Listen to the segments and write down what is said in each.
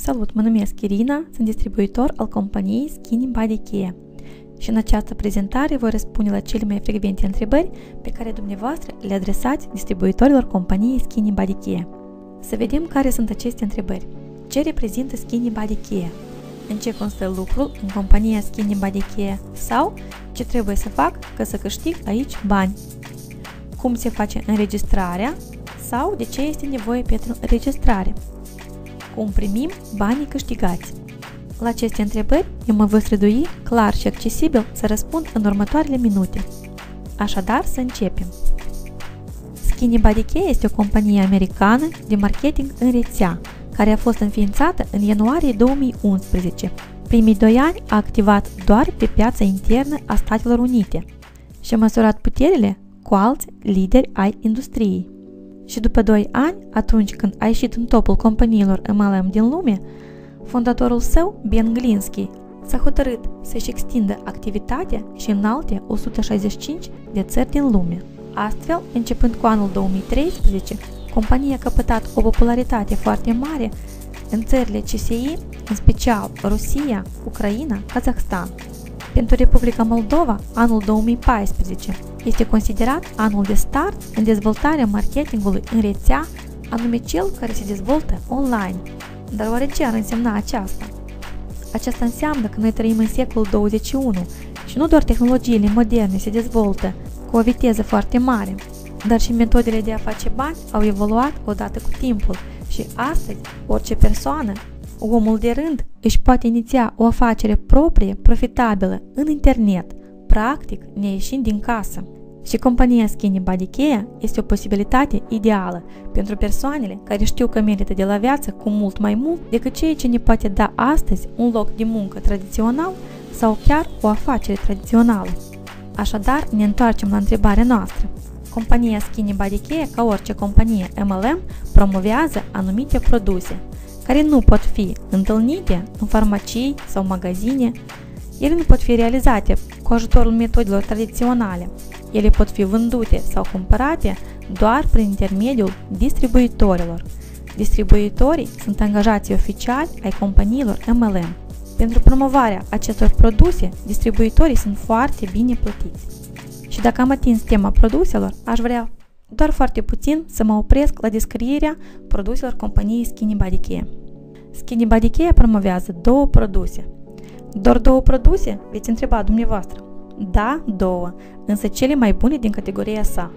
Salut, mă numesc Irina, sunt distribuitor al companiei Skinny Body Care și în această prezentare voi răspunde la cele mai frecvente întrebări pe care dumneavoastră le adresați distribuitorilor companiei Skinny Body Care. Să vedem care sunt aceste întrebări. Ce reprezintă Skinny Body Care? În ce constă lucrul în compania Skinny Body Care? Sau ce trebuie să fac ca să câștig aici bani? Cum se face înregistrarea? Sau de ce este nevoie pentru înregistrare? Cum primim banii câștigați? La aceste întrebări eu mă voi strădui clar și accesibil să răspund în următoarele minute. Așadar, să începem. Skinny Body Care este o companie americană de marketing în rețea, care a fost înființată în ianuarie 2011. Primii 2 ani a activat doar pe piața internă a Statelor Unite și a măsurat puterile cu alți lideri ai industriei. Și după 2 ani, atunci când a ieșit în topul companiilor MLM din lume, fondatorul său, Ben Glinsky, s-a hotărât să-și extindă activitatea și în alte 165 de țări din lume. Astfel, începând cu anul 2013, compania a căpătat o popularitate foarte mare în țările CSI, în special Rusia, Ucraina, Kazakhstan. Pentru Republica Moldova, anul 2014 este considerat anul de start în dezvoltarea marketingului în rețea, anume cel care se dezvoltă online. Dar oare ce ar însemna aceasta? Aceasta înseamnă că noi trăim în secolul 21 și nu doar tehnologiile moderne se dezvoltă cu o viteză foarte mare, dar și metodele de a face bani au evoluat odată cu timpul și astăzi orice persoană, omul de rând, își poate iniția o afacere proprie, profitabilă, în internet, practic neieșind din casă. Și compania Skinny Body Care este o posibilitate ideală pentru persoanele care știu că merită de la viață cu mult mai mult decât ceea ce ne poate da astăzi un loc de muncă tradițional sau chiar o afacere tradițională. Așadar, ne întoarcem la întrebarea noastră. Compania Skinny Body Care, ca orice companie MLM, promovează anumite produse care nu pot fi întâlnite în farmacii sau magazine. Ele nu pot fi realizate cu ajutorul metodelor tradiționale. Ele pot fi vândute sau cumpărate doar prin intermediul distribuitorilor. Distribuitorii sunt angajații oficiali ai companiilor MLM. Pentru promovarea acestor produse, distribuitorii sunt foarte bine plătiți. Și dacă am atins tema produselor, aș vrea doar foarte puțin să mă opresc la descrierea produselor companiei Skinny Body Care. Skinny Body Care promovează 2 produse. Doar 2 produse? Veți întreba dumneavoastră. Da, 2, însă cele mai bune din categoria sa.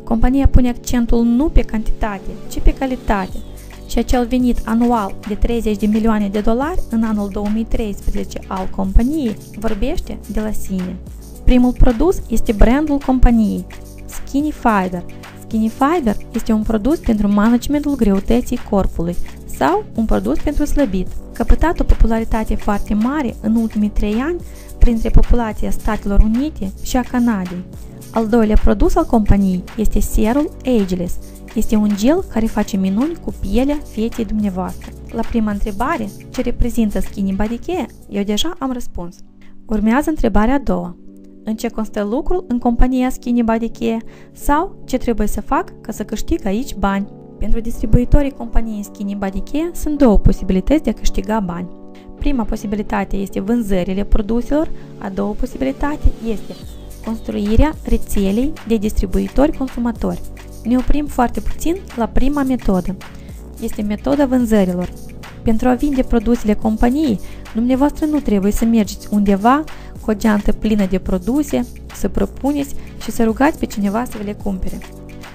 Compania pune accentul nu pe cantitate, ci pe calitate și acel venit anual de 30 de milioane de dolari în anul 2013 al companiei vorbește de la sine. Primul produs este brandul companiei, Skinny Fiber. Skinny Fiber este un produs pentru managementul greutății corpului sau un produs pentru slăbit. Căpătat o popularitate foarte mare în ultimii 3 ani printre populația Statelor Unite și a Canadei. Al doilea produs al companiei este serul Ageless. Este un gel care face minuni cu pielea fetei dumneavoastră. La prima întrebare, ce reprezintă Skinny Body Care, eu deja am răspuns. Urmează întrebarea a doua. În ce constă lucrul în compania Skinny Body Care sau ce trebuie să fac ca să câștig aici bani? Pentru distribuitorii companiei Skinny Body Care sunt 2 posibilități de a câștiga bani. Prima posibilitate este vânzările produselor, a doua posibilitate este construirea rețelei de distribuitori consumatori. Ne oprim foarte puțin la prima metodă. Este metoda vânzărilor. Pentru a vinde produsele companiei, dumneavoastră nu trebuie să mergeți undeva cu o geantă plină de produse, să propuneți și să rugați pe cineva să le cumpere.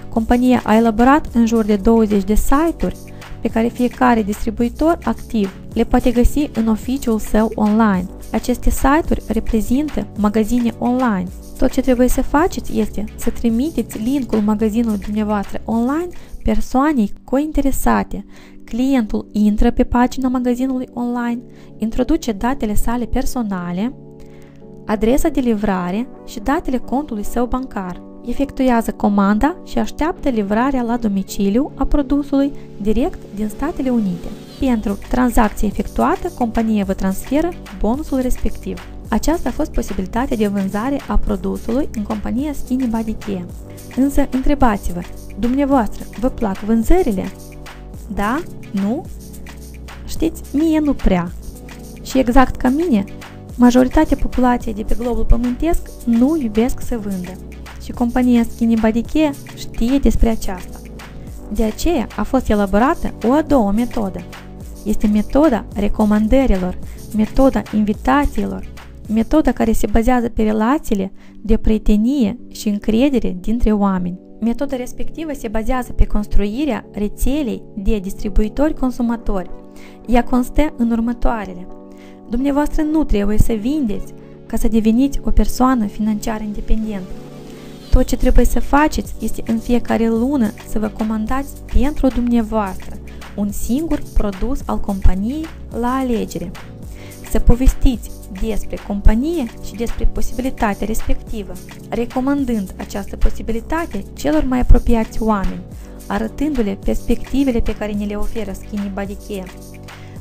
Compania a elaborat în jur de 20 de site-uri pe care fiecare distribuitor activ le poate găsi în oficiul său online. Aceste site-uri reprezintă magazine online. Tot ce trebuie să faceți este să trimiteți linkul magazinului dumneavoastră online persoanei cointeresate. Clientul intră pe pagina magazinului online, introduce datele sale personale, adresa de livrare și datele contului său bancar. Efectuează comanda și așteaptă livrarea la domiciliu a produsului direct din Statele Unite. Pentru tranzacția efectuată, compania vă transferă bonusul respectiv. Aceasta a fost posibilitatea de vânzare a produsului în compania Skinny Body Care. Însă întrebați-vă, dumneavoastră, vă plac vânzările? Da? Nu? știți, mie nu prea. Și exact ca mine, majoritatea populației de pe globul pământesc nu iubesc să vândă. Și compania Skinny Body Care știe despre aceasta. De aceea a fost elaborată o a doua metodă. Este metoda recomandărilor, metoda invitațiilor, metoda care se bazează pe relațiile de prietenie și încredere dintre oameni. Metoda respectivă se bazează pe construirea rețelei de distribuitori-consumatori. Ea constă în următoarele. Dumneavoastră nu trebuie să vindeți ca să deveniți o persoană financiar independentă. Tot ce trebuie să faceți este în fiecare lună să vă comandați pentru dumneavoastră un singur produs al companiei la alegere. Să povestiți despre companie și despre posibilitatea respectivă, recomandând această posibilitate celor mai apropiați oameni, arătându-le perspectivele pe care ne le oferă Skinny Body Care.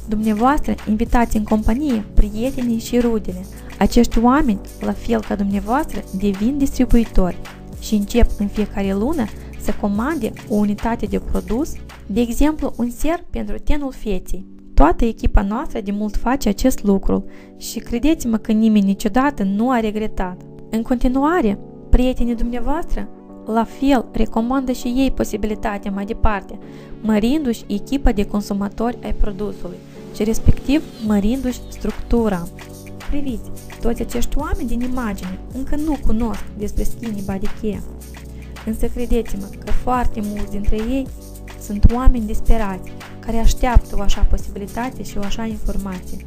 Dumneavoastră invitați în companie prietenii și rudele. Acești oameni, la fel ca dumneavoastră, devin distribuitori și încep în fiecare lună să comande o unitate de produs, de exemplu un ser pentru tenul feței. Toată echipa noastră de mult face acest lucru și credeți-mă că nimeni niciodată nu a regretat. În continuare, prietenii dumneavoastră la fel recomandă și ei posibilitatea mai departe, mărindu-și echipa de consumatori ai produsului și respectiv mărindu-și structura. Priviți, toți acești oameni din imagine încă nu cunosc despre Skinny Body Care, însă credeți-mă că foarte mulți dintre ei sunt oameni disperați care așteaptă o așa posibilitate și o așa informație.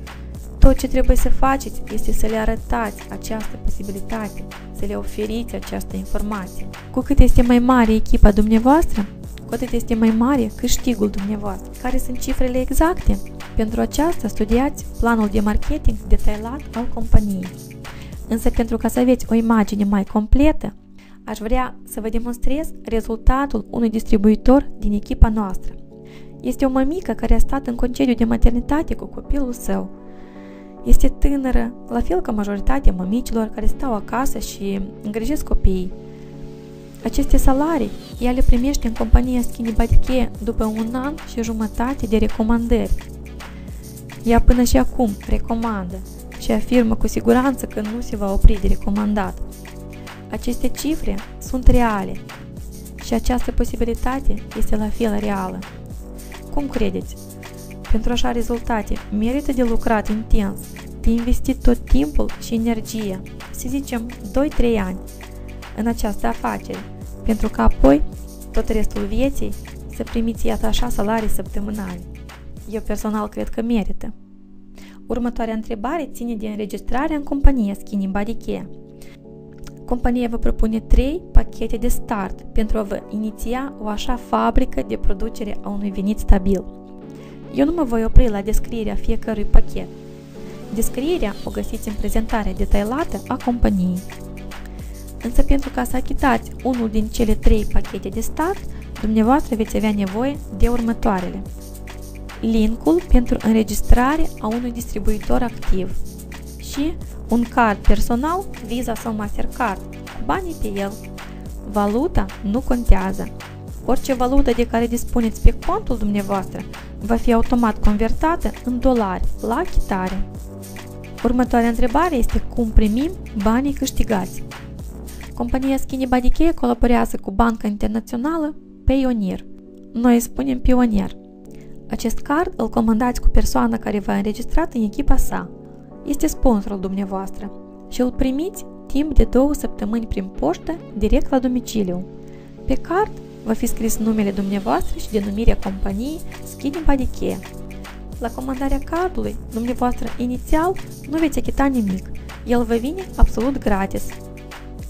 Tot ce trebuie să faceți este să le arătați această posibilitate, să le oferiți această informație. Cu cât este mai mare echipa dumneavoastră, cu atât este mai mare câștigul dumneavoastră. Care sunt cifrele exacte? Pentru aceasta studiați planul de marketing detaliat al companiei. Însă pentru ca să aveți o imagine mai completă, aș vrea să vă demonstrez rezultatul unui distribuitor din echipa noastră. Este o mămică care a stat în concediu de maternitate cu copilul său. Este tânără, la fel ca majoritatea mămicilor care stau acasă și îngrijesc copiii. Aceste salarii ea le primește în compania Skinny Body Care după 1 an și jumătate de recomandări. Ea până și acum recomandă și afirmă cu siguranță că nu se va opri de recomandat. Aceste cifre sunt reale și această posibilitate este la fel reală. Cum credeți? Pentru așa rezultate merită de lucrat intens, de investit tot timpul și energia, să zicem 2-3 ani, în această afacere, pentru că apoi, tot restul vieții, să primiți iată așa salarii săptămânale. Eu personal cred că merită. Următoarea întrebare ține de înregistrarea în compania Skinny Body Care. Compania vă propune 3 pachete de start pentru a vă iniția o așa fabrică de producere a unui venit stabil. Eu nu mă voi opri la descrierea fiecărui pachet. Descrierea o găsiți în prezentarea detaliată a companiei. Însă pentru ca să achitați unul din cele 3 pachete de start, dumneavoastră veți avea nevoie de următoarele. Linkul pentru înregistrare a unui distribuitor activ și un card personal, Visa sau Mastercard, cu banii pe el. Valuta nu contează. Orice valută de care dispuneți pe contul dumneavoastră va fi automat convertată în dolari la achitare. Următoarea întrebare este cum primim banii câștigați. Compania Skinny Body Care colaborează cu Banca Internațională Payoneer. Noi îi spunem Pionier. Acest card îl comandați cu persoana care v-a înregistrat în echipa sa. Este sponsorul dumneavoastră și îl primiți timp de 2 săptămâni prin poștă direct la domiciliu. Pe card va fi scris numele dumneavoastră și denumirea companiei Skinny Body Care. La comandarea cardului, dumneavoastră inițial nu veți achita nimic, el vă vine absolut gratis.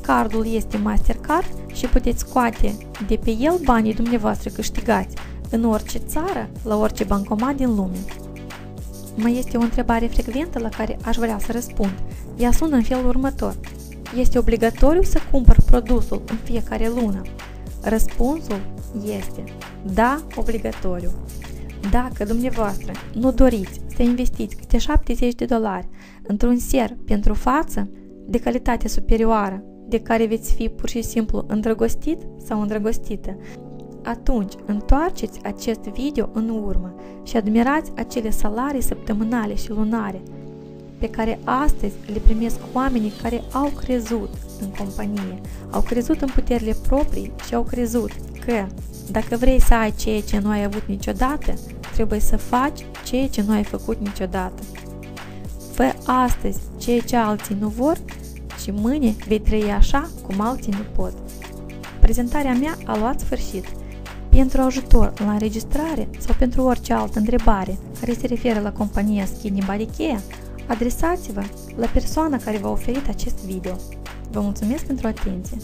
Cardul este Mastercard și puteți scoate de pe el banii dumneavoastră câștigați în orice țară, la orice bancomat din lume. Mai este o întrebare frecventă la care aș vrea să răspund. Ea sună în felul următor. Este obligatoriu să cumpăr produsul în fiecare lună? Răspunsul este da, obligatoriu. Dacă dumneavoastră nu doriți să investiți câte $70 într-un ser pentru față de calitate superioară, de care veți fi pur și simplu îndrăgostit sau îndrăgostită, atunci întoarceți acest video în urmă și admirați acele salarii săptămânale și lunare pe care astăzi le primesc oamenii care au crezut în companie, au crezut în puterile proprii și au crezut că dacă vrei să ai ceea ce nu ai avut niciodată, trebuie să faci ceea ce nu ai făcut niciodată. Fă astăzi ceea ce alții nu vor și mâine vei trăi așa cum alții nu pot. Prezentarea mea a luat sfârșit. Pentru ajutor la înregistrare sau pentru orice altă întrebare care se referă la compania Skinny Body Care, adresați-vă la persoana care v-a oferit acest video. Vă mulțumesc pentru atenție!